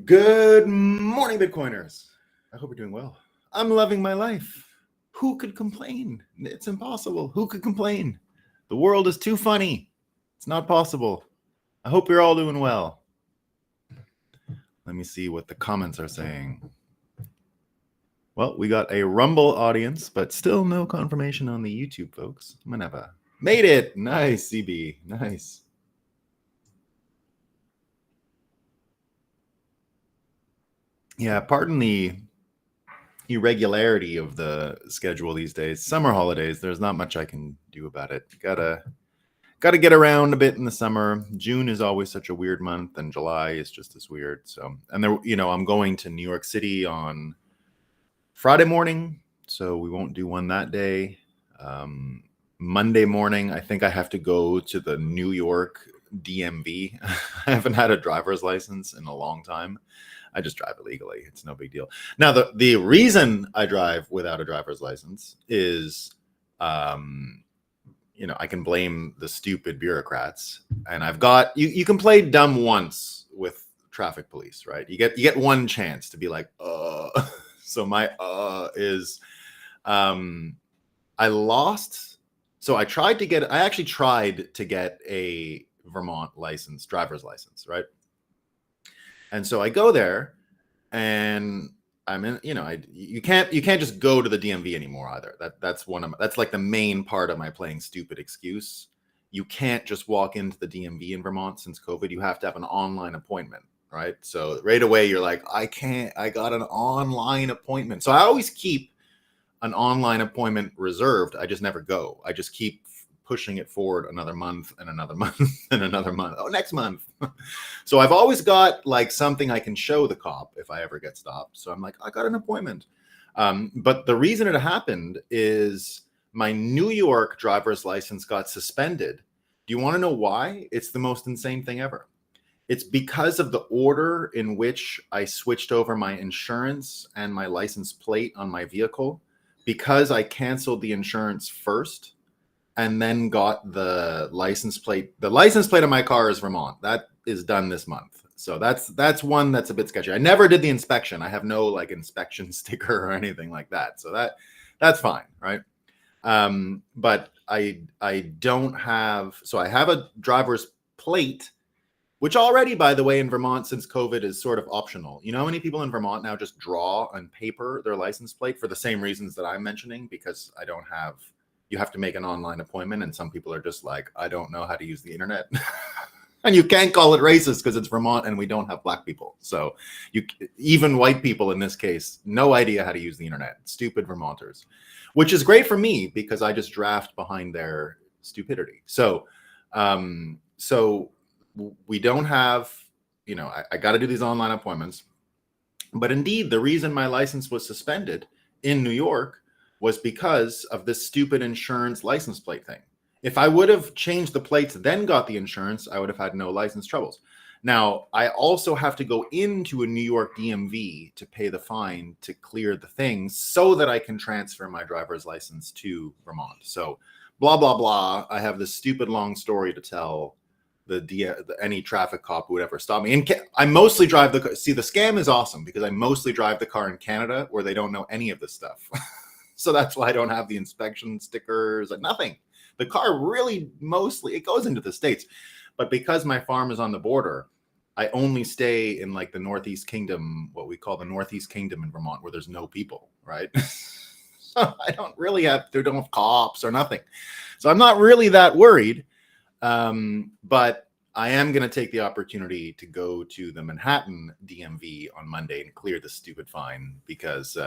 Good morning, Bitcoiners. I hope you're doing well. I'm loving my life. Who could complain? It's impossible. Who could complain? The world is too funny. It's not possible. I hope you're all doing well. Let me see what the comments are saying. Well, we got a Rumble audience, but still no confirmation on the YouTube, folks. Whenever. Made it. Nice, CB. Nice. Yeah, pardon the irregularity of the schedule these days. Summer holidays, there's not much I can do about it. Gotta get around a bit in the summer. June is always such a weird month, and July is just as weird. So, and there, I'm going to New York City on Friday morning, so we won't do one that day. Monday morning, I think I have to go to the New York DMV. I haven't had a driver's license in a long time. I just drive illegally. It's no big deal. Now, the reason I drive without a driver's license is, I can blame the stupid bureaucrats. And I've got, you can play dumb once with traffic police, right? You get one chance to be like, So my is, I lost. So I actually tried to get a Vermont license, driver's license, right? And so I go there, and I'm in. You can't just go to the DMV anymore either. That's like the main part of my playing stupid excuse. You can't just walk into the DMV in Vermont since COVID. You have to have an online appointment, right? So right away you're like, I can't. I got an online appointment. So I always keep an online appointment reserved. I just never go. I just keep pushing it forward another month and another month and another month. Oh, next month. So I've always got like something I can show the cop if I ever get stopped. So I'm like, I got an appointment. But the reason it happened is my New York driver's license got suspended. Do you want to know why? It's the most insane thing ever. It's because of the order in which I switched over my insurance and my license plate on my vehicle. Because I canceled the insurance first, and then got the license plate. The license plate of my car is Vermont. That is done this month. So that's one that's a bit sketchy. I never did the inspection. I have no like inspection sticker or anything like that. So that's fine, right? But I don't have. So I have a driver's plate, which already, by the way, in Vermont since COVID is sort of optional. You know how many people in Vermont now just draw on paper their license plate for the same reasons that I'm mentioning, because I don't have. You have to make an online appointment, and some people are just like, I don't know how to use the internet. And you can't call it racist because it's Vermont and we don't have black people. So even white people in this case, no idea how to use the internet. Stupid Vermonters, which is great for me because I just draft behind their stupidity. So we don't have, I got to do these online appointments. But indeed, the reason my license was suspended in New York was because of this stupid insurance license plate thing. If I would have changed the plates, then got the insurance, I would have had no license troubles. Now, I also have to go into a New York DMV to pay the fine to clear the things so that I can transfer my driver's license to Vermont. So blah, blah, blah. I have this stupid long story to tell any traffic cop who would ever stop me. And I mostly drive the car. See, the scam is awesome because I mostly drive the car in Canada where they don't know any of this stuff. So that's why I don't have the inspection stickers and nothing. The car really mostly, it goes into the States. But because my farm is on the border, I only stay in like the Northeast Kingdom, what we call the Northeast Kingdom in Vermont, where there's no people, right? So I don't have cops or nothing. So I'm not really that worried. But I am going to take the opportunity to go to the Manhattan DMV on Monday and clear the stupid fine because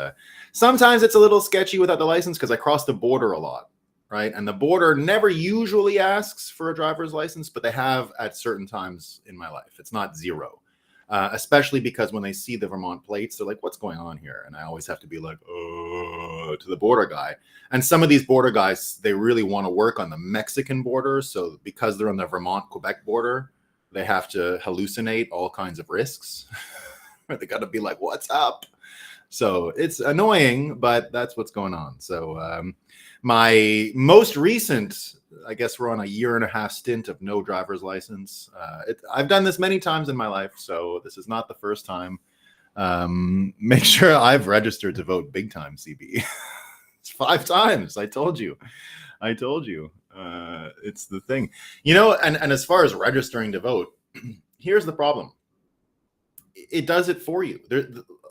sometimes it's a little sketchy without the license because I cross the border a lot, right? And the border never usually asks for a driver's license, but they have at certain times in my life. It's not zero, especially because when they see the Vermont plates, they're like, what's going on here? And I always have to be like, to the border guy. And some of these border guys, they really want to work on the Mexican border. So because they're on the Vermont-Quebec border, they have to hallucinate all kinds of risks. They got to be like, what's up? So it's annoying, but that's what's going on. So my most recent, I guess we're on a 1.5-year stint of no driver's license. I've done this many times in my life, so this is not the first time. Make sure I've registered to vote big time, CB. It's 5 times. I told you. It's the thing, and as far as registering to vote, here's the problem. It does it for you.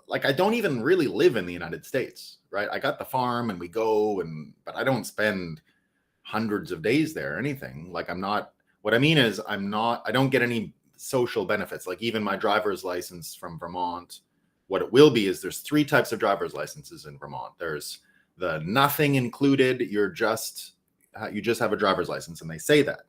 Like, I don't even really live in the United States, right? I got the farm and we go, but I don't spend hundreds of days there or anything. Like, what I mean is I don't get any social benefits. Like, even my driver's license from Vermont, what it will be is there's 3 types of driver's licenses in Vermont. There's the nothing included. You just have a driver's license, and they say that.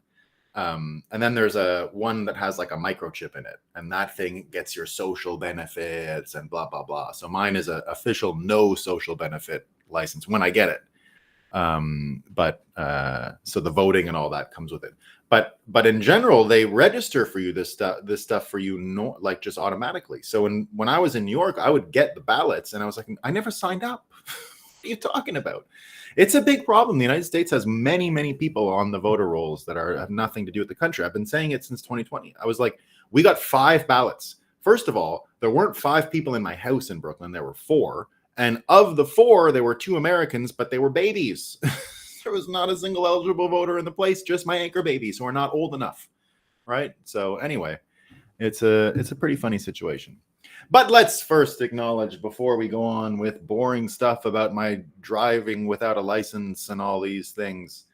And then there's one that has like a microchip in it, and that thing gets your social benefits and blah, blah, blah. So mine is an official no social benefit license when I get it. So the voting and all that comes with it. But in general, they register for you this stuff for you, like, just automatically. So when I was in New York, I would get the ballots, and I was like, I never signed up. What are you talking about? It's a big problem. The United States has many, many people on the voter rolls that have nothing to do with the country. I've been saying it since 2020. I was like, we got 5 ballots. First of all, there weren't 5 people in my house in Brooklyn. There were 4. And of the 4, there were 2 Americans, but they were babies. There was not a single eligible voter in the place, just my anchor babies who are not old enough. Right? So anyway, it's a pretty funny situation. But let's first acknowledge, before we go on with boring stuff about my driving without a license and all these things,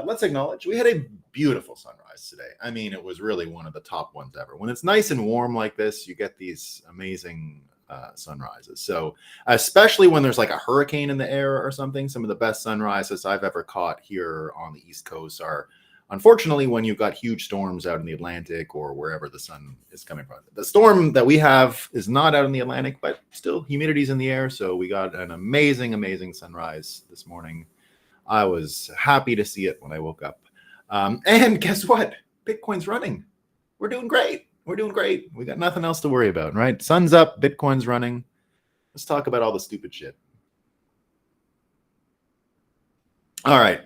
let's acknowledge we had a beautiful sunrise today. I mean, it was really one of the top ones ever. When it's nice and warm like this, you get these amazing sunrises. So especially when there's like a hurricane in the air or something, some of the best sunrises I've ever caught here on the East Coast are, unfortunately, when you've got huge storms out in the Atlantic or wherever the sun is coming from. The storm that we have is not out in the Atlantic, but still humidity's in the air. So we got an amazing, amazing sunrise this morning. I was happy to see it when I woke up. And guess what? Bitcoin's running. We're doing great. We got nothing else to worry about, right? Sun's up, Bitcoin's running. Let's talk about all the stupid shit. All right.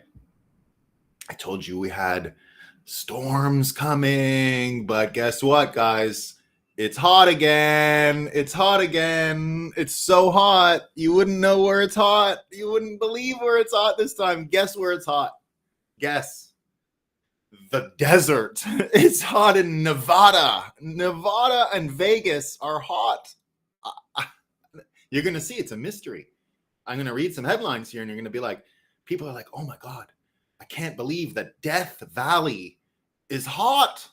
I told you we had storms coming, but guess what, guys? It's hot again. It's so hot. You wouldn't know where it's hot. You wouldn't believe where it's hot this time. Guess where it's hot? Guess. The desert. It's hot in Nevada. Nevada and Vegas are hot. You're going to see it's a mystery. I'm going to read some headlines here, and you're going to be like, people are like, oh my God, I can't believe that Death Valley is hot.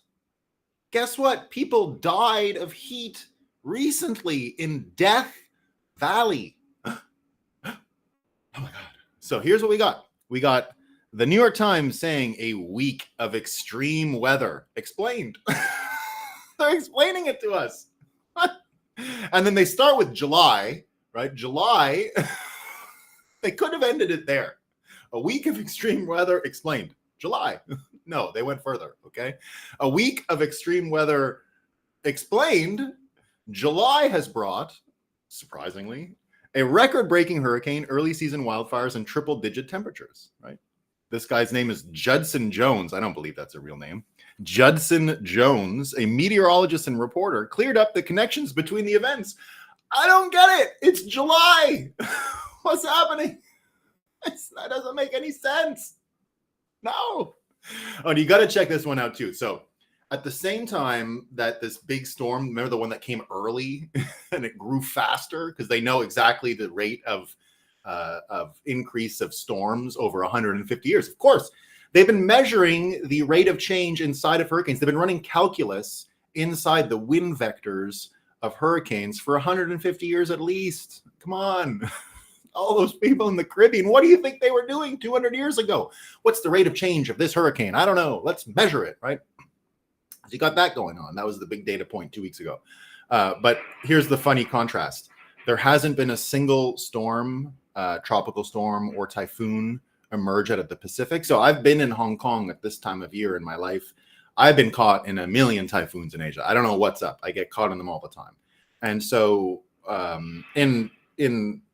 Guess what? People died of heat recently in Death Valley. Oh my God. So here's what we got. We got the New York Times saying a week of extreme weather explained. They're explaining it to us. And then they start with July, right? July. They could have ended it there. A week of extreme weather explained. July. No, they went further, okay? A week of extreme weather explained. July has brought, surprisingly, a record-breaking hurricane, early season wildfires, and triple-digit temperatures, right? This guy's name is Judson Jones. I don't believe that's a real name. Judson Jones, a meteorologist and reporter, cleared up the connections between the events. I don't get it. It's July. What's happening? That doesn't make any sense. No. Oh, and you got to check this one out too. So at the same time that this big storm, remember the one that came early and it grew faster because they know exactly the rate of increase of storms over 150 years. Of course, they've been measuring the rate of change inside of hurricanes. They've been running calculus inside the wind vectors of hurricanes for 150 years at least. Come on. All those people in the Caribbean, what do you think they were doing 200 years ago? What's the rate of change of this hurricane? I don't know. Let's measure it, right? So you got that going on. That was the big data point 2 weeks ago. But here's the funny contrast. There hasn't been a single storm, tropical storm or typhoon emerge out of the Pacific. So I've been in Hong Kong at this time of year in my life. I've been caught in a million typhoons in Asia. I don't know what's up. I get caught in them all the time. And so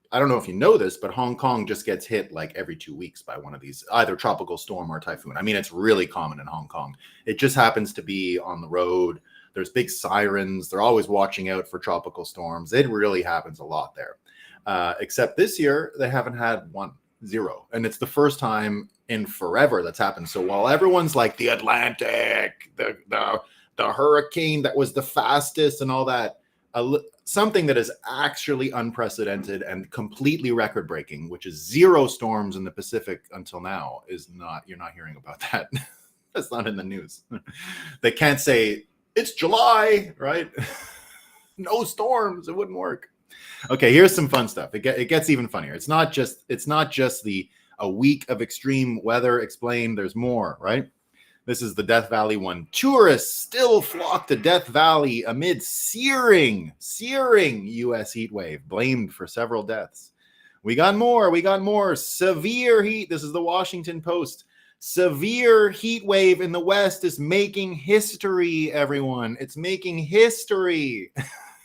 I don't know if you know this, but Hong Kong just gets hit like every 2 weeks by one of these, either tropical storm or typhoon. I mean, it's really common in Hong Kong. It just happens to be on the road. There's big sirens. They're always watching out for tropical storms. It really happens a lot there. Except this year, they haven't had one, zero. And it's the first time in forever that's happened. So while everyone's like the Atlantic, the hurricane that was the fastest and all that, something that is actually unprecedented and completely record-breaking, which is zero storms in the Pacific until now, is not, you're not hearing about that. That's not in the news. They can't say, it's July, right? No storms, it wouldn't work. Okay, here's some fun stuff. It gets even funnier. It's not just a week of extreme weather explained. There's more, right? This is the Death Valley one. Tourists still flock to Death Valley amid searing U.S. heat wave, blamed for several deaths. We got more. Severe heat. This is the Washington Post. Severe heat wave in the West is making history, everyone. It's making history.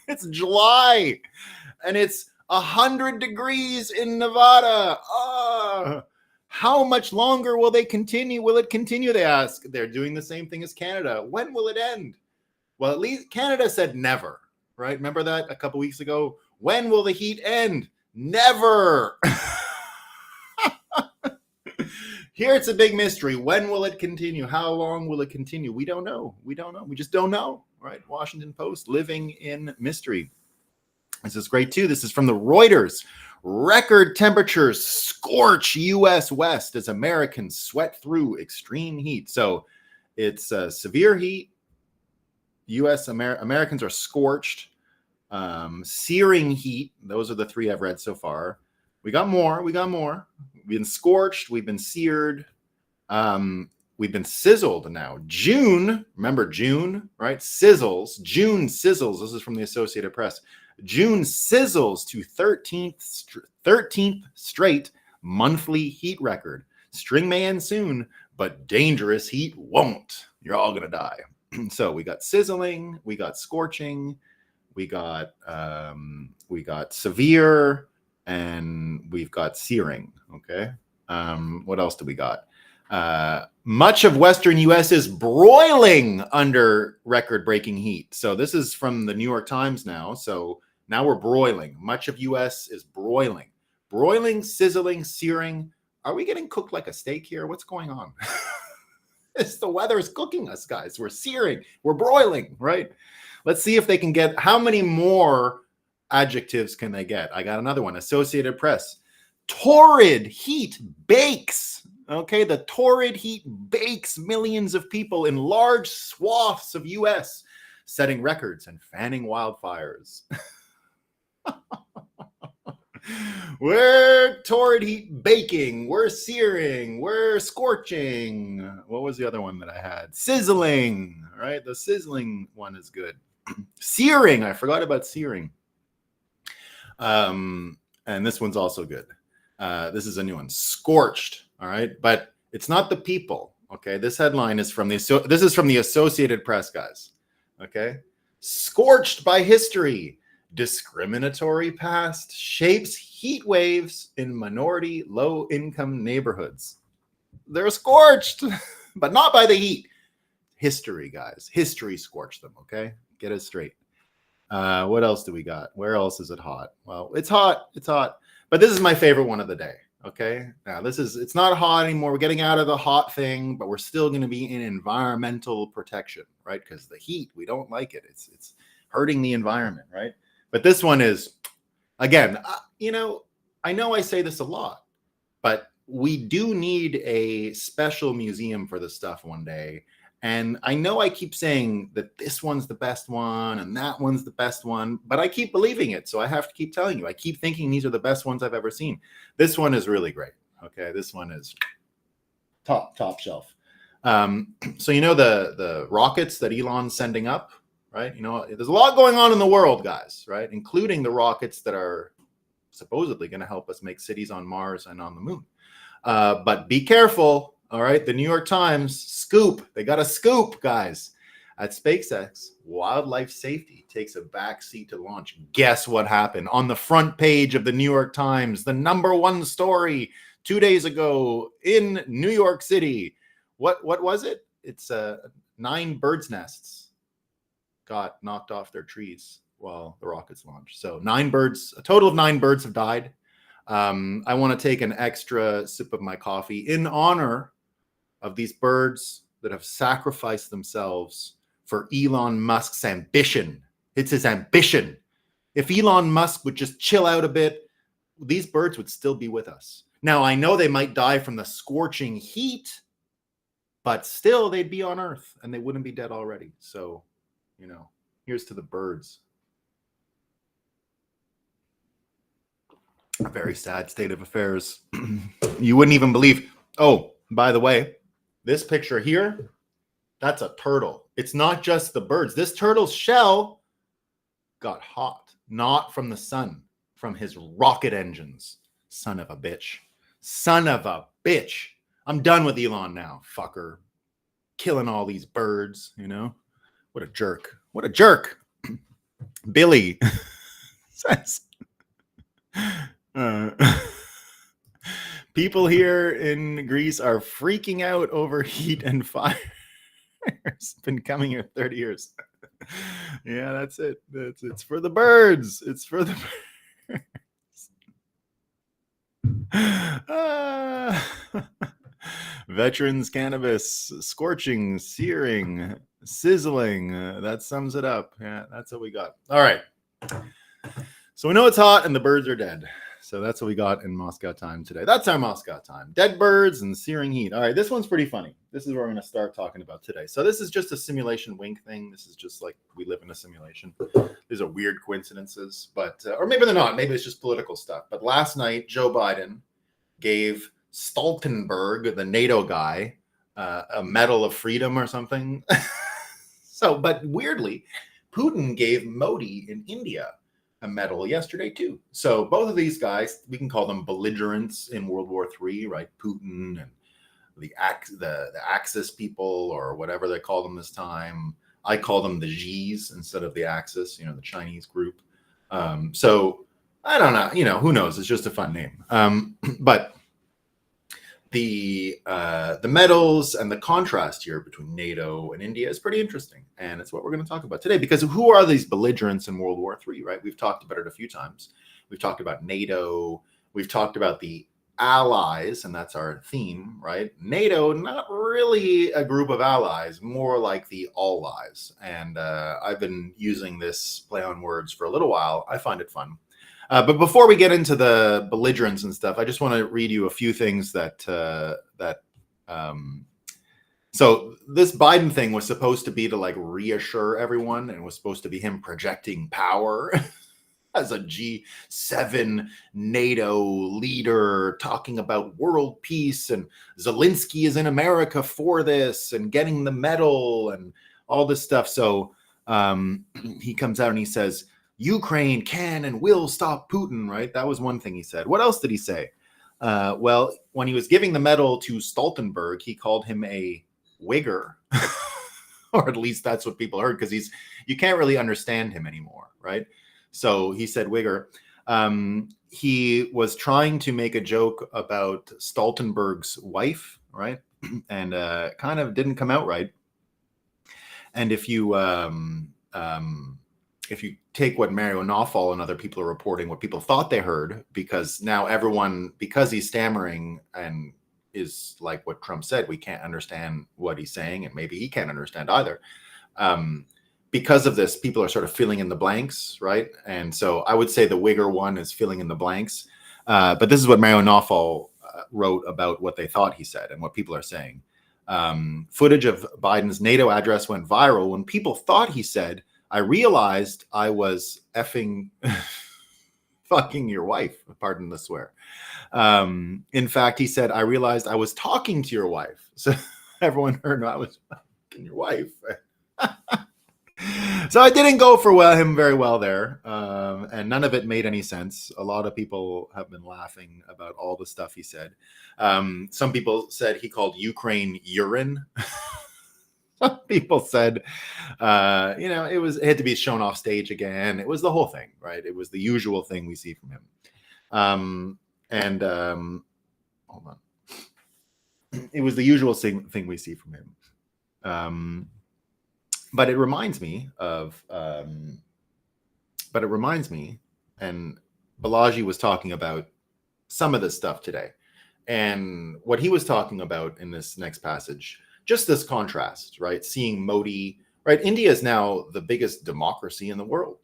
It's July, and it's 100 degrees in Nevada. How much longer will they continue? Will it continue? They ask. They're doing the same thing as Canada. When will it end? Well, at least Canada said never, right? Remember that a couple weeks ago? When will the heat end? Never. Here it's a big mystery. When will it continue? How long will it continue? We don't know. We just don't know, right? Washington Post, living in mystery. This is great too. This is from the Reuters. Record temperatures scorch U.S. West as Americans sweat through extreme heat. So it's severe heat. Americans are scorched. Searing heat. Those are the three I've read so far. We got more. We've been scorched. We've been seared. We've been sizzled now. June, remember June, right? Sizzles. June sizzles. This is from the Associated Press. June sizzles to 13th straight monthly heat record. Spring may end soon, but dangerous heat won't. You're all going to die. So we got sizzling, we got scorching, we got severe, and we've got searing. Okay. What else do we got? Much of Western U.S. is broiling under record-breaking heat. So this is from the New York Times now. So now we're broiling. Much of U.S. is broiling. Broiling, sizzling, searing. Are we getting cooked like a steak here? What's going on? It's the weather is cooking us, guys. We're searing. We're broiling, right? Let's see if they can get, how many more adjectives can they get? I got another one. Associated Press. Torrid heat bakes. Okay, the torrid heat bakes millions of people in large swaths of U.S., setting records and fanning wildfires. We're torrid heat baking. We're searing. We're scorching. What was the other one that I had? Sizzling. All right, the sizzling one is good. Searing. I forgot about searing. And this one's also good. This is a new one. Scorched. All right, but it's not the people. Okay, this headline is from the Associated Press, guys. Okay, scorched by history. Discriminatory past shapes heat waves in minority low-income neighborhoods. They're scorched, but not by the heat. History, guys. History scorched them, okay? Get it straight. What else do we got? Where else is it hot? Well, it's hot. It's hot. But this is my favorite one of the day, okay? Now, it's not hot anymore. We're getting out of the hot thing, but we're still going to be in environmental protection, right? Because the heat, we don't like it. It's hurting the environment, right? But this one is, again, I know I say this a lot, but we do need a special museum for this stuff one day. And I know I keep saying that this one's the best one and that one's the best one, but I keep believing it. So I have to keep telling you. I keep thinking these are the best ones I've ever seen. This one is really great. Okay, this one is top shelf. So the rockets that Elon's sending up, right? There's a lot going on in the world, guys, right? Including the rockets that are supposedly going to help us make cities on Mars and on the moon. But be careful, all right? The New York Times scoop. They got a scoop, guys. At SpaceX, wildlife safety takes a backseat to launch. Guess what happened? On the front page of the New York Times, the #1 story 2 days ago in New York City. What was it? It's 9 birds' nests. got knocked off their trees while the rockets launched. So a total of 9 birds have died. I want to take an extra sip of my coffee in honor of these birds that have sacrificed themselves for Elon Musk's ambition. It's his ambition. If Elon Musk would just chill out a bit, these birds would still be with us. Now, I know they might die from the scorching heat, but still they'd be on Earth and they wouldn't be dead already. So, here's to the birds. A very sad state of affairs. You wouldn't even believe. Oh, by the way, this picture here, that's a turtle. It's not just the birds. This turtle's shell got hot, not from the sun, from his rocket engines. Son of a bitch. Son of a bitch. I'm done with Elon now, fucker. Killing all these birds, What a jerk. What a jerk. Billy says... people here in Greece are freaking out over heat and fire. It's been coming here 30 years. Yeah, that's it. It's for the birds. It's for the birds. Veterans cannabis, scorching, searing, sizzling. That sums it up. Yeah, that's what we got. All right. So we know it's hot and the birds are dead. So that's what we got in Moscow time today. That's our Moscow time. Dead birds and searing heat. All right, this one's pretty funny. This is what we're going to start talking about today. So this is just a simulation wink thing. This is just like we live in a simulation. These are weird coincidences, but or maybe they're not. Maybe it's just political stuff. But last night, Joe Biden gave Stoltenberg, the NATO guy, a Medal of Freedom or something. But weirdly, Putin gave Modi in India a medal yesterday too. So both of these guys, we can call them belligerents in World War III, right? Putin and the Axis people, or whatever they call them this time. I call them the Gs instead of the Axis, the Chinese group. So I don't know, who knows? It's just a fun name. But the medals and the contrast here between NATO and India is pretty interesting. And it's what we're going to talk about today, because who are these belligerents in World War III, right? We've talked about it a few times. We've talked about NATO. We've talked about the allies, and that's our theme, right? NATO, not really a group of allies, more like the all-lies. And I've been using this play on words for a little while. I find it fun. But before we get into the belligerents and stuff, I just want to read you a few things so this Biden thing was supposed to be to like reassure everyone, and it was supposed to be him projecting power as a G7 NATO leader, talking about world peace, and Zelensky is in America for this and getting the medal and all this stuff. So he comes out and he says, Ukraine can and will stop Putin, right? That was one thing he said. What else did he say? Well, when he was giving the medal to Stoltenberg, he called him a wigger, or at least that's what people heard, because you can't really understand him anymore, right? So he said wigger. He was trying to make a joke about Stoltenberg's wife, right? And kind of didn't come out right. And if you take what Mario Nawfal and other people are reporting, what people thought they heard, because now everyone, because he's stammering and is like what Trump said, we can't understand what he's saying, and maybe he can't understand either. Because of this, people are sort of filling in the blanks, right? And so I would say the wigger one is filling in the blanks. But this is what Mario Nawfal wrote about what they thought he said and what people are saying. Footage of Biden's NATO address went viral when people thought he said, I realized I was effing fucking your wife. Pardon the swear. In fact, he said, I realized I was talking to your wife. So everyone heard I was fucking your wife. So I didn't go for him very well there. And none of it made any sense. A lot of people have been laughing about all the stuff he said. Some people said he called Ukraine urine. Some people said, it had to be shown off stage again. It was the whole thing, right? It was the usual thing we see from him. Hold on. It was the usual thing we see from him. But it reminds me of, and Balaji was talking about some of this stuff today. And what he was talking about in this next passage, just this contrast, right? Seeing Modi, right? India is now the biggest democracy in the world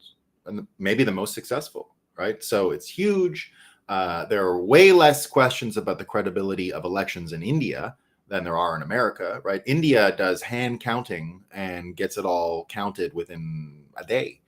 and maybe the most successful, right? So it's huge. There are way less questions about the credibility of elections in India than there are in America, right? India does hand counting and gets it all counted within a day.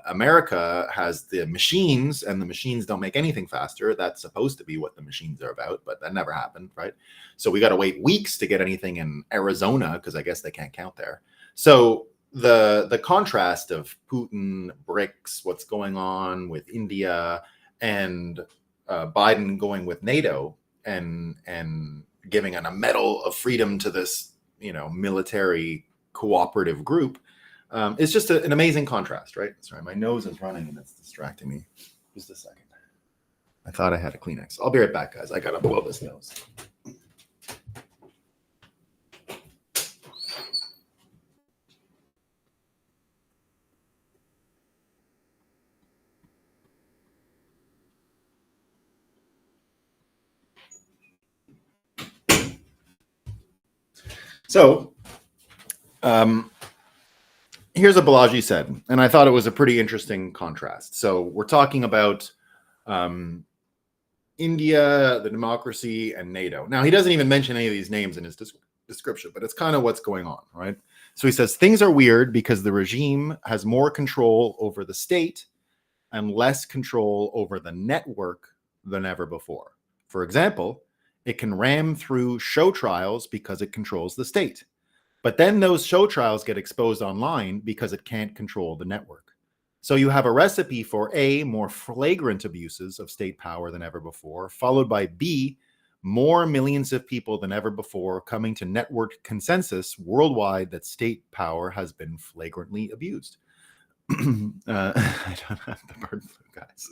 America has the machines, and the machines don't make anything faster. That's supposed to be what the machines are about, but that never happened, right? So we got to wait weeks to get anything in Arizona because I guess they can't count there. So the contrast of Putin, BRICS, what's going on with India, and Biden going with NATO and giving a medal of freedom to this, military cooperative group. It's just an amazing contrast, right? Sorry, my nose is running and it's distracting me. Just a second. I thought I had a Kleenex. I'll be right back, guys. I gotta blow this nose. So, here's what Balaji said, and I thought it was a pretty interesting contrast. So we're talking about India, the democracy, and NATO. Now, he doesn't even mention any of these names in his description, but it's kind of what's going on, right? So he says, things are weird because the regime has more control over the state and less control over the network than ever before. For example, it can ram through show trials because it controls the state. But then those show trials get exposed online because it can't control the network. So you have a recipe for A, more flagrant abuses of state power than ever before, followed by B, more millions of people than ever before coming to networked consensus worldwide that state power has been flagrantly abused. I don't have the bird flu, guys.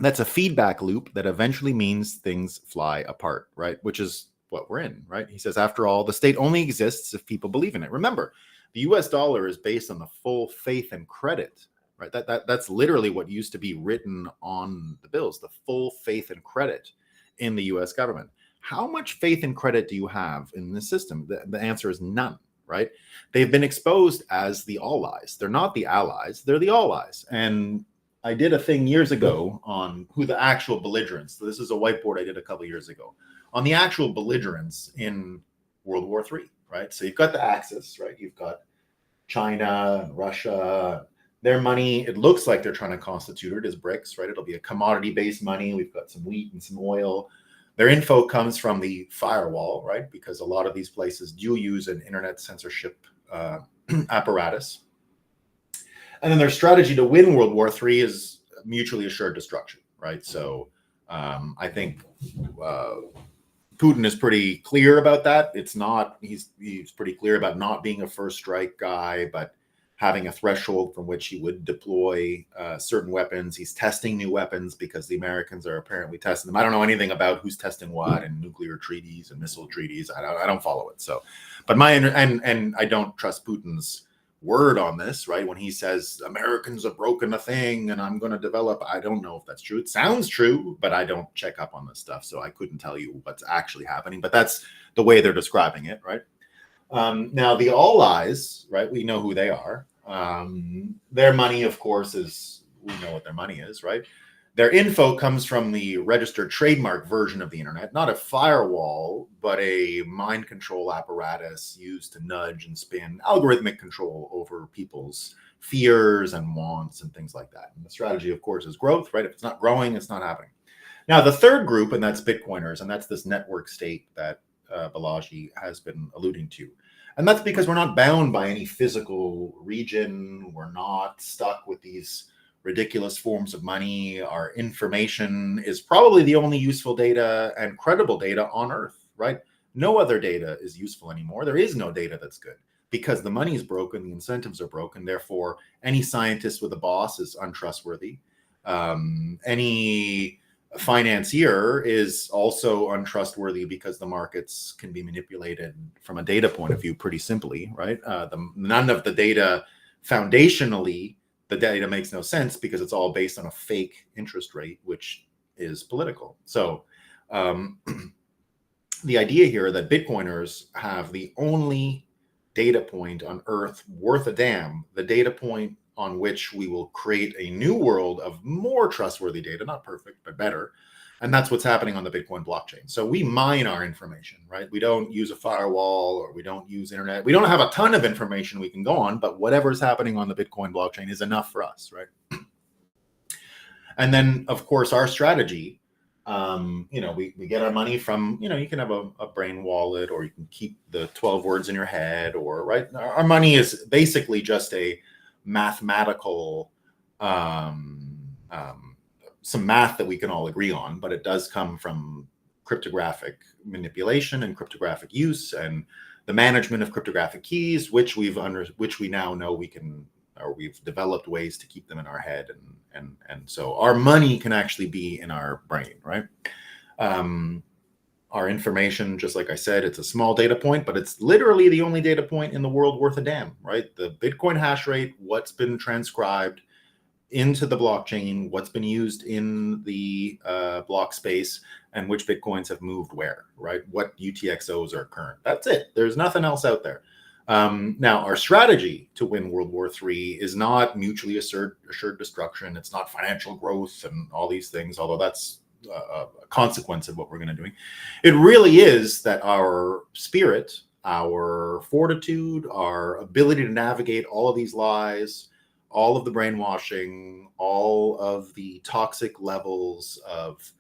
That's a feedback loop that eventually means things fly apart, right? Which is what we're in, right? He says, after all, the state only exists if people believe in it. Remember, the US dollar is based on the full faith and credit, right? That's literally what used to be written on the bills, the full faith and credit in the US government. How much faith and credit do you have in this system? The answer is none, right? They've been exposed as the all-lies. They're not the allies, they're the all-lies. And I did a thing years ago on who the actual belligerents, so this is a whiteboard I did a couple years ago, on the actual belligerents in World War III, right? So you've got the Axis, right? You've got China, Russia, their money, it looks like they're trying to constitute it as BRICS, right? It'll be a commodity-based money. We've got some wheat and some oil. Their info comes from the firewall, right? Because a lot of these places do use an internet censorship apparatus. And then their strategy to win World War III is mutually assured destruction, right? So I think Putin is pretty clear about that. It's not, he's pretty clear about not being a first strike guy, but having a threshold from which he would deploy certain weapons. He's testing new weapons because the Americans are apparently testing them. I don't know anything about who's testing what and nuclear treaties and missile treaties. I don't follow it. So, but and I don't trust Putin's word on this, right? When he says Americans have broken a thing and I'm going to develop, I don't know if that's true. It sounds true, but I don't check up on this stuff, so I couldn't tell you what's actually happening. But that's the way they're describing it, right? Now the all eyes, right? We know who they are. Their money, of course, we know what their money is, right? Their info comes from the registered trademark version of the internet, not a firewall, but a mind control apparatus used to nudge and spin algorithmic control over people's fears and wants and things like that. And the strategy, of course, is growth, right? If it's not growing, it's not happening. Now, the third group, and that's Bitcoiners, and that's this network state that Balaji has been alluding to. And that's because we're not bound by any physical region. We're not stuck with these ridiculous forms of money. Our information is probably the only useful data and credible data on Earth, right? No other data is useful anymore. There is no data that's good because the money is broken, the incentives are broken. Therefore, any scientist with a boss is untrustworthy. Any financier is also untrustworthy because the markets can be manipulated from a data point of view pretty simply, right? None of the data, foundationally, the data makes no sense because it's all based on a fake interest rate, which is political. So the idea here that Bitcoiners have the only data point on Earth worth a damn, the data point on which we will create a new world of more trustworthy data, not perfect, but better. And that's what's happening on the Bitcoin blockchain. So we mine our information, right? We don't use a firewall, or we don't use internet. We don't have a ton of information we can go on, but whatever's happening on the Bitcoin blockchain is enough for us, right? And then, of course, our strategy, we get our money from, you can have a brain wallet, or you can keep the 12 words in your head, or, right? Our money is basically just a mathematical, some math that we can all agree on, but it does come from cryptographic manipulation and cryptographic use and the management of cryptographic keys, which we now know we can, or we've developed ways to keep them in our head, and so our money can actually be in our brain, right? Our information, just like I said, it's a small data point, but it's literally the only data point in the world worth a damn, right? The Bitcoin hash rate, what's been transcribed into the blockchain, what's been used in the block space, and which Bitcoins have moved where, right? What UTXOs are current. That's it. There's nothing else out there. Now, our strategy to win World War III is not mutually assured destruction. It's not financial growth and all these things, although that's a consequence of what we're going to do. It really is that our spirit, our fortitude, our ability to navigate all of these lies, all of the brainwashing, all of the toxic levels of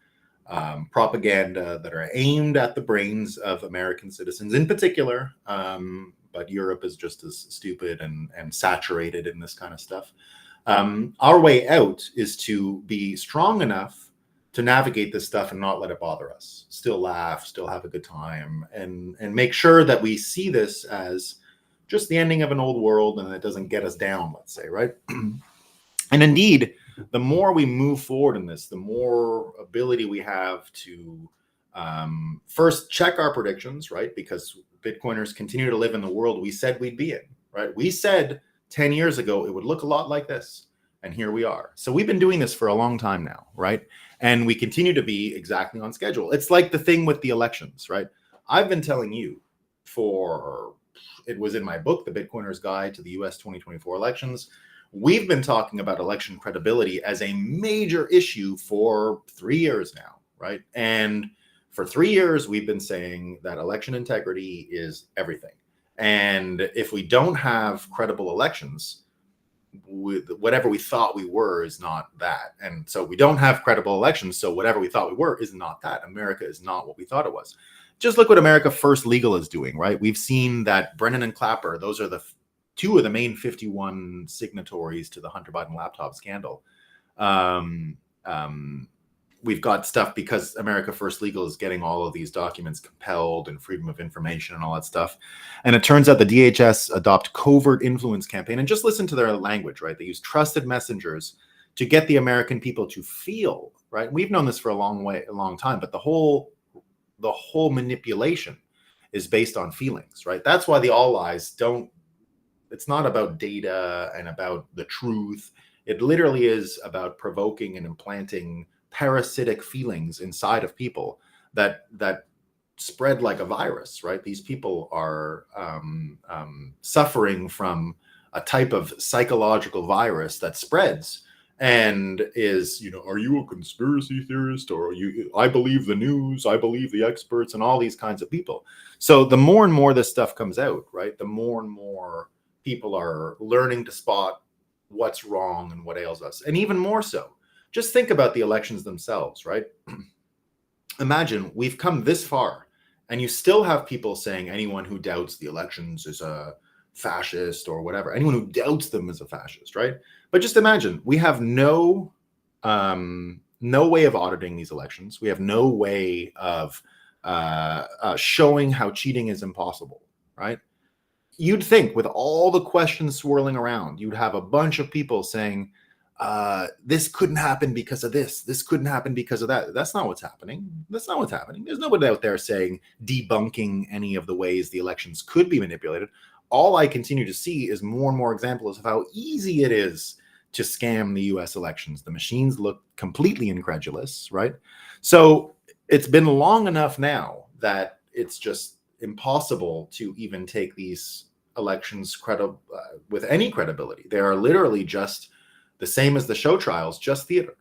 propaganda that are aimed at the brains of American citizens in particular, but Europe is just as stupid and saturated in this kind of stuff. Our way out is to be strong enough to navigate this stuff and not let it bother us. Still laugh, still have a good time, and make sure that we see this as just the ending of an old world and it doesn't get us down, let's say, right? And indeed, the more we move forward in this, the more ability we have to first check our predictions, right? Because Bitcoiners continue to live in the world we said we'd be in, right? We said 10 years ago it would look a lot like this, and here we are. So we've been doing this for a long time now, right? And we continue to be exactly on schedule. It's like the thing with the elections, right? I've been telling you it was in my book, The Bitcoiner's Guide to the US 2024 Elections. We've been talking about election credibility as a major issue for 3 years now, right? And for 3 years, we've been saying that election integrity is everything. And if we don't have credible elections, whatever we thought we were is not that. And so we don't have credible elections, so whatever we thought we were is not that. America is not what we thought it was. Just look what America First Legal is doing, right? We've seen that Brennan and Clapper, those are the two of the main 51 signatories to the Hunter Biden laptop scandal. We've got stuff because America First Legal is getting all of these documents compelled and freedom of information and all that stuff. And it turns out the DHS adopt covert influence campaign, and just listen to their language, right? They use trusted messengers to get the American people to feel, right? We've known this for a long time, but the whole manipulation is based on feelings, right? That's why the all lies it's not about data and about the truth. It literally is about provoking and implanting parasitic feelings inside of people that spread like a virus, right? These people are suffering from a type of psychological virus that spreads and is, are you a conspiracy theorist, or I believe the news, I believe the experts, and all these kinds of people. So the more and more this stuff comes out, right, the more and more people are learning to spot what's wrong and what ails us. And even more so, just think about the elections themselves, right? Imagine we've come this far and you still have people saying anyone who doubts the elections is a fascist or whatever. Anyone who doubts them is a fascist, right? But just imagine we have no way of auditing these elections. We have no way of showing how cheating is impossible, right? You'd think with all the questions swirling around, you'd have a bunch of people saying, this couldn't happen because of this. This couldn't happen because of that. That's not what's happening. That's not what's happening. There's nobody out there saying debunking any of the ways the elections could be manipulated. All I continue to see is more and more examples of how easy it is to scam the US elections. The machines look completely incredulous, right? So it's been long enough now that it's just impossible to even take these elections with any credibility. They are literally just the same as the show trials, just theater.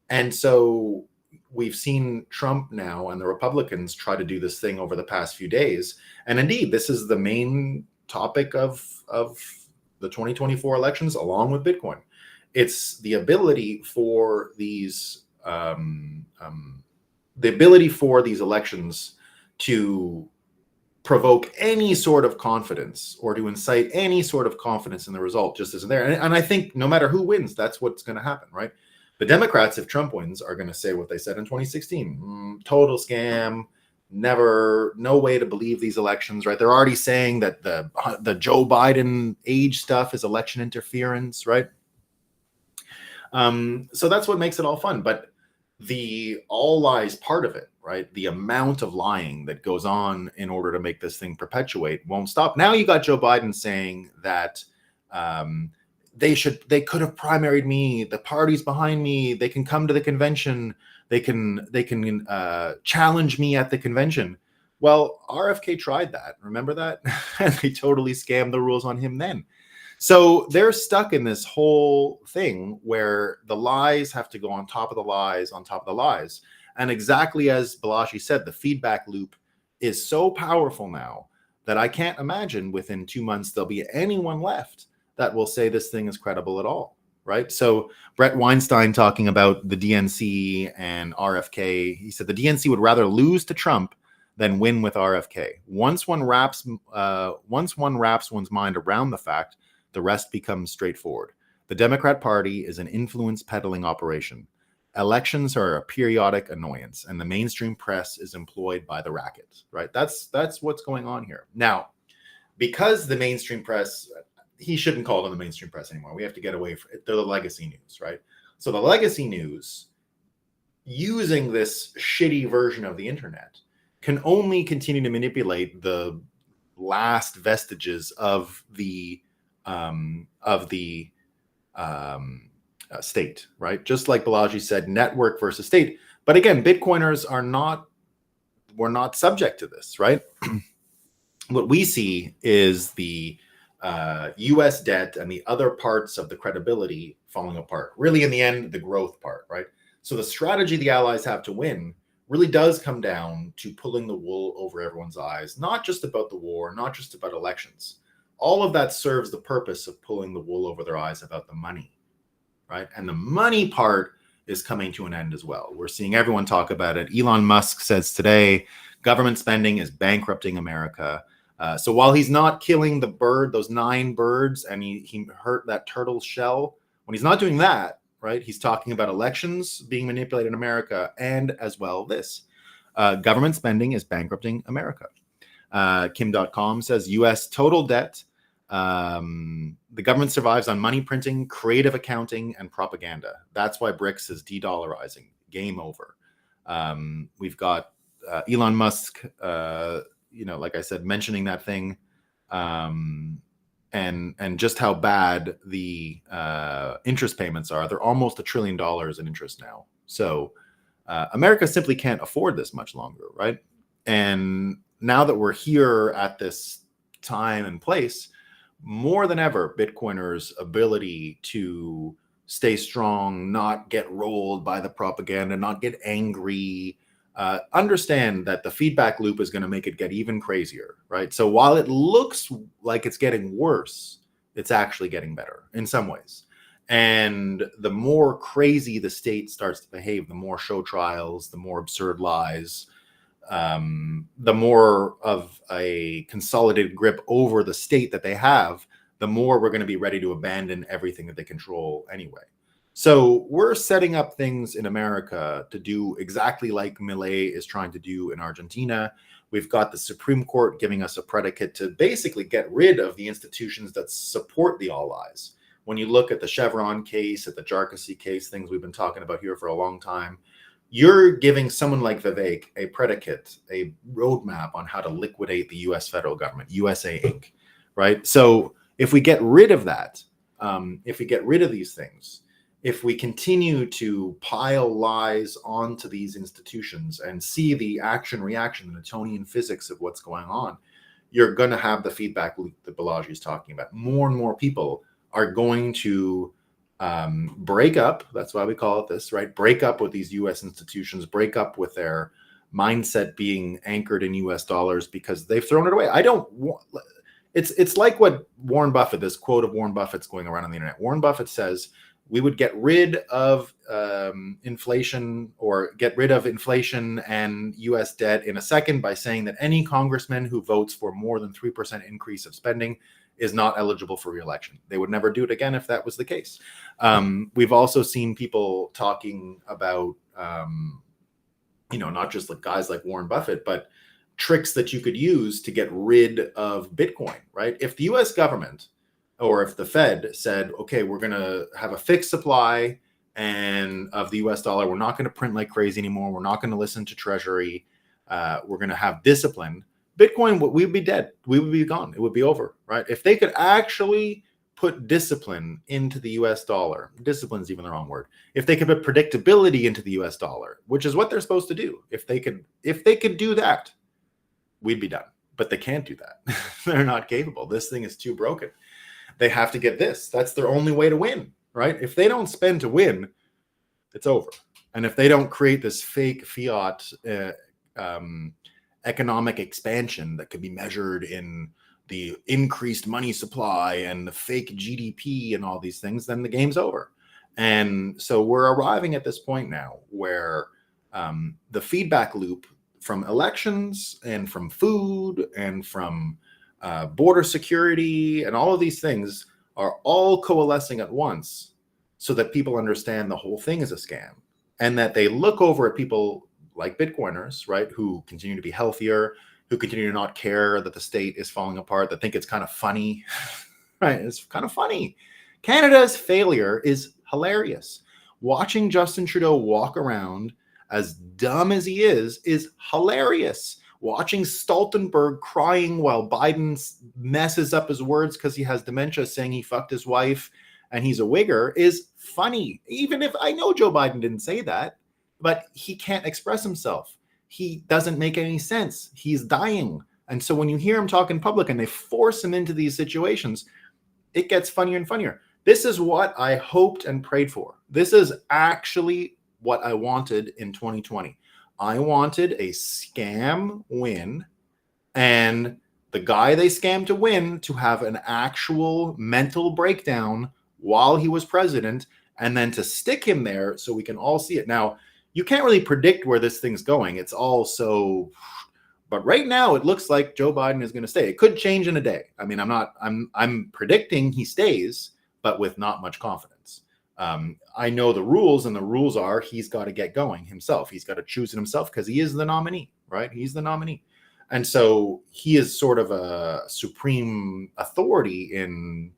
And so we've seen Trump now and the Republicans try to do this thing over the past few days. And indeed, this is the main topic of the 2024 elections, along with Bitcoin. It's the ability for these elections to provoke any sort of confidence or to incite any sort of confidence in the result just isn't there. And I think no matter who wins, that's what's going to happen, right? The Democrats, if Trump wins, are going to say what they said in 2016. Total scam, no way to believe these elections, right? They're already saying that the Joe Biden age stuff is election interference, right? So that's what makes it all fun. But the all lies part of it, right? The amount of lying that goes on in order to make this thing perpetuate won't stop. Now you got Joe Biden saying that they could have primaried me. The party's behind me. They can come to the convention. They can challenge me at the convention. Well, RFK tried that. Remember that? And they totally scammed the rules on him then. So they're stuck in this whole thing where the lies have to go on top of the lies on top of the lies. And exactly as Balaji said, the feedback loop is so powerful now that I can't imagine within 2 months there'll be anyone left that will say this thing is credible at all, right? So Brett Weinstein talking about the DNC and RFK, he said the DNC would rather lose to Trump than win with RFK. Once one wraps one's mind around the fact, the rest becomes straightforward. The Democrat Party is an influence peddling operation. Elections are a periodic annoyance, and the mainstream press is employed by the racket, right? That's what's going on here. Now, because the mainstream press, he shouldn't call them the mainstream press anymore. We have to get away from it. They're the legacy news, right? So the legacy news, using this shitty version of the internet, can only continue to manipulate the last vestiges of the state, right? Just like Balaji said, network versus state. But again, Bitcoiners we're not subject to this, right? What we see is the US debt and the other parts of the credibility falling apart. Really, in the end, the growth part, right? So the strategy the allies have to win really does come down to pulling the wool over everyone's eyes, not just about the war, not just about elections. All of that serves the purpose of pulling the wool over their eyes about the money, right? And the money part is coming to an end as well. We're seeing everyone talk about it. Elon Musk says today, government spending is bankrupting America. So while he's not killing those 9 birds, and he hurt that turtle's shell, when he's not doing that, right, he's talking about elections being manipulated in America, and as well this. Government spending is bankrupting America. Kim.com says U.S. total debt. The government survives on money printing, creative accounting, and propaganda. That's why BRICS is de-dollarizing. Game over. We've got Elon Musk, like I said, mentioning that thing, and just how bad the interest payments are. They're almost $1 trillion in interest now. So America simply can't afford this much longer, right? And now that we're here at this time and place, more than ever, Bitcoiners' ability to stay strong, not get rolled by the propaganda, not get angry, understand that the feedback loop is going to make it get even crazier, right? So while it looks like it's getting worse, it's actually getting better in some ways. And the more crazy the state starts to behave, the more show trials, the more absurd lies, the more of a consolidated grip over the state that they have, the more we're going to be ready to abandon everything that they control anyway. So we're setting up things in America to do exactly like Milei is trying to do in Argentina. We've got the Supreme Court giving us a predicate to basically get rid of the institutions that support the all lies. when you look at the Chevron case, at the bureaucracy case, things we've been talking about here for a long time, you're giving someone like Vivek a predicate, a roadmap on how to liquidate the U.S. federal government, USA Inc., right? So if we get rid of that, if we get rid of these things, if we continue to pile lies onto these institutions and see the action-reaction, the Newtonian physics of what's going on, you're going to have the feedback loop that Balaji is talking about. More and more people are going to break up. That's why we call it this, right? Break up with these U.S. institutions, break up with their mindset being anchored in U.S. dollars because they've thrown it away. It's like what Warren Buffett, this quote of Warren Buffett's going around on the internet. Warren Buffett says, we would get rid of inflation and U.S. debt in a second by saying that any congressman who votes for more than 3% increase of spending is not eligible for re-election. They would never do it again if that was the case. We've also seen people talking about, not just like guys like Warren Buffett, but tricks that you could use to get rid of Bitcoin, right? If the U.S. government or if the Fed said, okay, we're going to have a fixed supply and of the US dollar, we're not going to print like crazy anymore. We're not going to listen to Treasury. We're going to have discipline. Bitcoin, we would be dead. We would be gone. It would be over, right? If they could actually put discipline into the US dollar, discipline is even the wrong word. If they could put predictability into the US dollar, which is what they're supposed to do. If they could do that, we'd be done. But they can't do that. They're not capable. This thing is too broken. They have to get this. That's their only way to win, right? If they don't spend to win, it's over. And if they don't create this fake fiat economic expansion that could be measured in the increased money supply and the fake GDP and all these things, then the game's over. And so we're arriving at this point now where the feedback loop from elections and from food and from border security and all of these things are all coalescing at once so that people understand the whole thing is a scam and that they look over at people like Bitcoiners, right, who continue to be healthier, who continue to not care that the state is falling apart, that think it's kind of funny, right? It's kind of funny. Canada's failure is hilarious. Watching Justin Trudeau walk around as dumb as he is hilarious. Watching Stoltenberg crying while Biden messes up his words because he has dementia, saying he fucked his wife and he's a wigger is funny. Even if I know Joe Biden didn't say that, but he can't express himself. He doesn't make any sense. He's dying. And so when you hear him talk in public and they force him into these situations, it gets funnier and funnier. This is what I hoped and prayed for. This is actually what I wanted in 2020. I wanted a scam win and the guy they scammed to win to have an actual mental breakdown while he was president and then to stick him there so we can all see it. Now, you can't really predict where this thing's going. It's all so, but right now it looks like Joe Biden is going to stay. It could change in a day. I mean, I'm predicting he stays, but with not much confidence. I know the rules, and the rules are he's got to get going himself. He's got to choose it himself because he is the nominee, right? He's the nominee. And so he is sort of a supreme authority in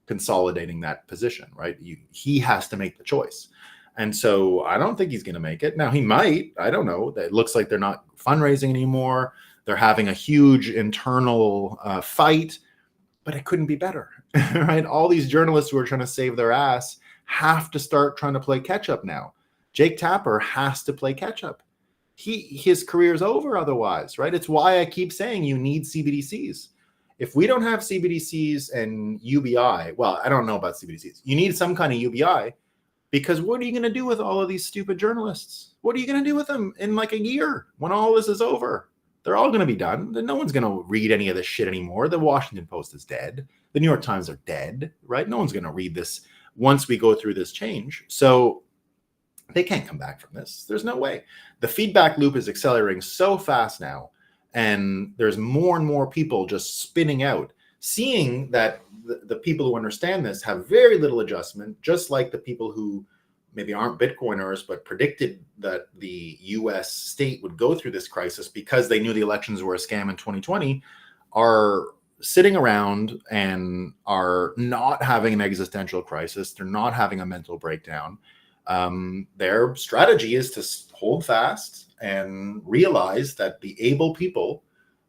consolidating that position, right? He has to make the choice. And so I don't think he's going to make it. Now, he might. I don't know. It looks like they're not fundraising anymore. They're having a huge internal fight, but it couldn't be better, right? All these journalists who are trying to save their ass have to start trying to play catch up now. Jake Tapper has to play catch up. His career's over otherwise, right? It's why I keep saying you need CBDCs. If we don't have CBDCs and UBI, well, I don't know about CBDCs. You need some kind of UBI because what are you going to do with all of these stupid journalists? What are you going to do with them in like a year when all this is over? They're all going to be done. No one's going to read any of this shit anymore. The Washington Post is dead. The New York Times are dead, right? No one's going to read this once we go through this change. So they can't come back from this. There's no way. The feedback loop is accelerating so fast now. And there's more and more people just spinning out, seeing that the people who understand this have very little adjustment, just like the people who maybe aren't Bitcoiners, but predicted that the US state would go through this crisis because they knew the elections were a scam in 2020, are sitting around and are not having an existential crisis. They're not having a mental breakdown. Their strategy is to hold fast and realize that the able people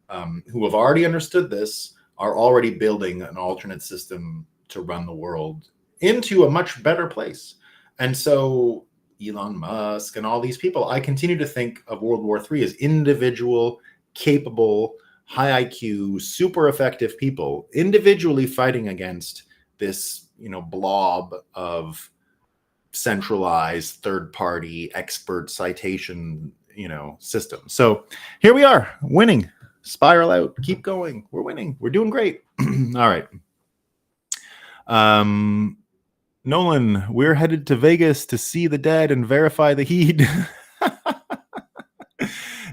who have already understood this are already building an alternate system to run the world into a much better place. And so Elon Musk and all these people, I continue to think of World War III as individual, capable, high IQ, super effective people individually fighting against this, blob of centralized third-party expert citation, system. So here we are, winning. Spiral out, keep going. We're winning. We're doing great. All right. Nolan, we're headed to Vegas to see the dead and verify the heat.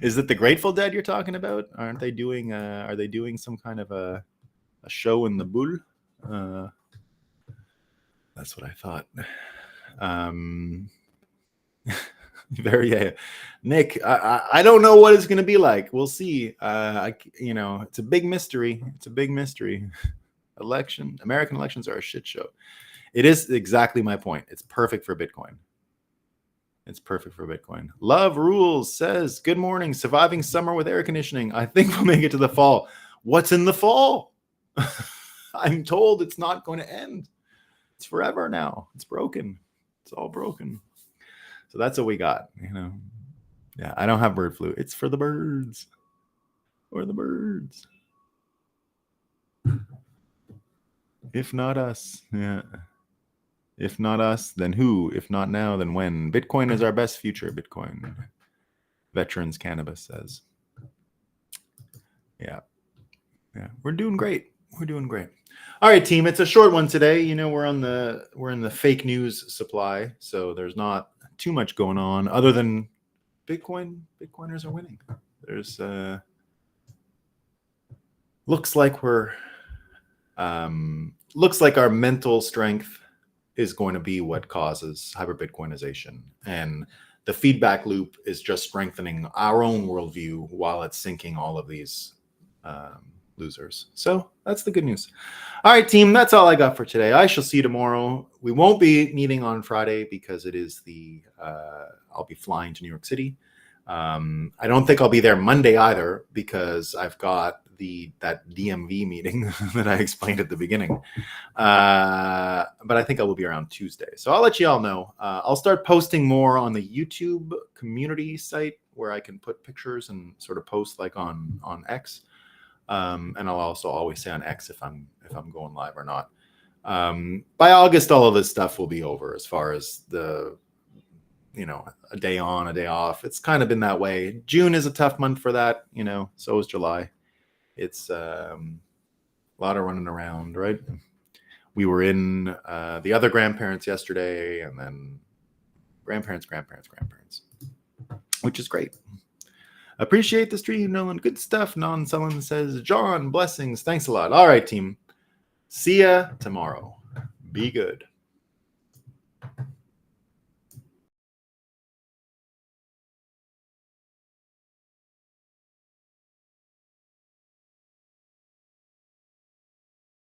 Is it the Grateful Dead you're talking about? Aren't they doing? Are they doing some kind of a show in the Bull? That's what I thought. Nick, I don't know what it's going to be like. We'll see. It's a big mystery. American elections are a shit show. It is exactly my point. It's perfect for Bitcoin. Love Rules says, good morning. Surviving summer with air conditioning. I think we'll make it to the fall. What's in the fall? I'm told it's not going to end. It's forever now. It's broken. It's all broken. So that's what we got, Yeah, I don't have bird flu. It's for the birds. Or the birds. If not us. Yeah. If not us, then who? If not now, then when? Bitcoin is our best future, Bitcoin. Veterans Cannabis says. Yeah. We're doing great. All right, team. It's a short one today. We're in the fake news supply, so there's not too much going on other than Bitcoiners are winning. There's looks like our mental strength is going to be what causes hyper-Bitcoinization, and the feedback loop is just strengthening our own worldview while it's sinking all of these losers. So that's the good news. All right, team, that's all I got for today. I shall see you tomorrow. We won't be meeting on Friday because it is I'll be flying to New York City. I don't think I'll be there Monday either because I've got that DMV meeting that I explained at the beginning. But I think I will be around Tuesday. So I'll let you all know. I'll start posting more on the YouTube community site where I can put pictures and sort of post like on X. And I'll also always say on X if I'm going live or not. By August, all of this stuff will be over as far as a day on, a day off. It's kind of been that way. June is a tough month for that, so is July. It's a lot of running around, right? We were in the other grandparents yesterday, and then grandparents, which is great. Appreciate the stream, Nolan. Good stuff. Non-Sullen says, John, blessings. Thanks a lot. All right, team. See ya tomorrow. Be good.